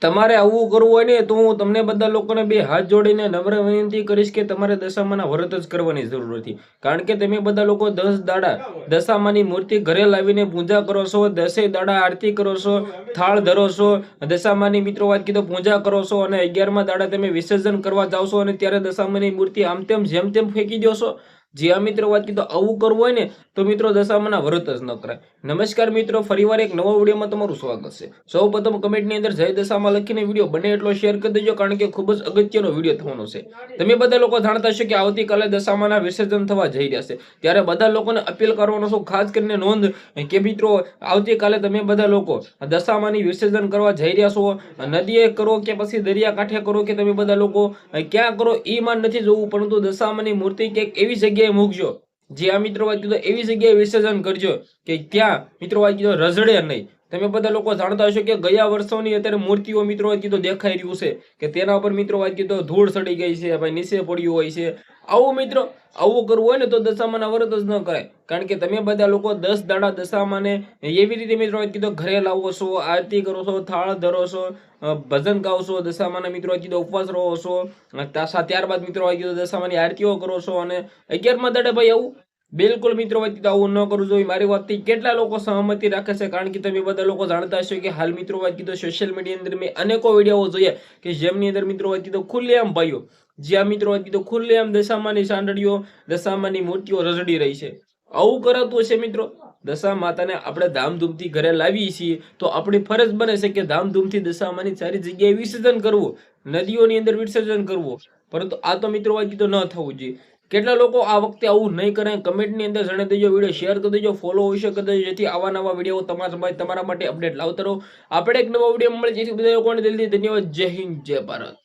તમારે આવું કરવું હોય ને તો હું તમને બધા લોકોને બે હાથ જોડીને નમ્ર વિનંતી કરીશ કે તમારે દશામાના વ્રત જ કરવાની જરૂર નથી. કારણ કે તમે બધા લોકો 10 દાડા દશામાની મૂર્તિ ઘરે લાવીને પૂજા કરો છો, 10 દાડા આરતી કરો છો, થાળ ધરો છો, દશામાની મિત્રો વાત કીધો પૂજા કરો છો અને 11મા દાડા તમે વિસર્જન કરવા જાવ છો અને ત્યારે દશામાની મૂર્તિ આમ તેમ જેમ તેમ ફેંકી દો છો. જે આ મિત્રો વાત કીધો આવું કરવું હોય ને તો મિત્રો દશામાના વ્રત જ ન કરાય. નમસ્કાર મિત્રો, ફરીવાર એક નવા વિડીયોમાં તમારું સ્વાગત છે. સૌ પ્રથમ કમેન્ટની અંદર જય દશામાં લખીને વિડીયો બને એટલો શેર કરી દેજો, કારણ કે ખૂબ જ અગત્યનો વિડીયો થવાનો છે. તમે બધા લોકો જાણતા હશો કે આવતીકાલે દશામાના વિસર્જન થવા જઈ રહ્યા છે. ત્યારે બધા લોકોને અપીલ કરવાનો છું, ખાસ કરીને નોંધ કે મિત્રો આવતીકાલે તમે બધા લોકો દશામાની વિસર્જન કરવા જઈ રહ્યા છો, નદીએ કરો કે પછી દરિયા કાંઠે કરો કે તમે બધા લોકો ક્યાં કરો એ માં નથી જોવું, પરંતુ દશામાની મૂર્તિ ક્યાંક એવી જગ્યાએ મૂકજો જે આ મિત્રો વાત કીધો એવી જગ્યાએ વિસર્જન કરજો કે ત્યાં મિત્રો વાત કીધો રઝળે નહીં. તમે બધા લોકો જાણતા હશો કે ગયા વર્ષોની અત્યારે મૂર્તિઓ મિત્રો વાત કીધો દેખાઈ રહ્યું છે કે તેના ઉપર મિત્રો વાત કીધો ધૂળ ચડી ગઈ છે, ભાઈ નીચે પડ્યું હોય છે. આવું મિત્રો આવું કરવું હોય ને તો દશામાના વ્રત જ ન કરાય. કારણ કે તમે બધા લોકો 10 દાડા દશામાને એવી રીતે મિત્રો વાત કીધો ઘરે લાવો છો, આરતી કરો છો, થાળ ધરો છો, ભજન ગાઓ છો, દશામાના મિત્રો કીધો ઉપવાસ રહો છો, ત્યારબાદ મિત્રો કીધો દશામાની આરતીઓ કરો છો અને 11મા દાડે ભાઈ આવું બિલકુલ મિત્રો વાત કીધું આવું ન કરવું જોઈએ. મારી વાતથી કેટલા લોકો સહમતિ રાખે છે? કારણ કે તમે બધા લોકો જાણતા હશો કે હાલ મિત્રો વાત કીધું સોશિયલ મીડિયા અંદર મેં અનેકો વિડીયો જોયા કે જેમની અંદર મિત્રો વાત કીધું ખુલ્લેઆમ ભાઈઓ જ્યાં મિત્રો વાત કીધું ખુલ્લેઆમ દશામાની સાંડળીઓ, દશામાની મૂર્તિઓ રઝળી રહી છે. આવું કરાતું હશે મિત્રો? દશા માતાને આપણે ધામધૂમથી ઘરે લાવીએ છીએ તો આપણી ફરજ બને છે કે ધામધૂમથી દશામાની સારી જગ્યાએ વિસર્જન કરવું, નદીઓની અંદર વિસર્જન કરવું. પરંતુ આ તો મિત્રો વાત કીધું ન થવું જોઈએ. કેટલા લોકો આ વખતે આવું નહીં કરે? કમેન્ટની અંદર જણાવી દેજો, વિડીયો શેર કરી દેજો, ફોલો હોય શકે દેજો, જેથી આવા નવા વિડીયો તમારા માટે અપડેટ લાવતા રહો. આપણે એક નવો વિડીયો મળે જેથી બધા લોકોને દિલથી ધન્યવાદ. જય હિન્દ, જય ભારત.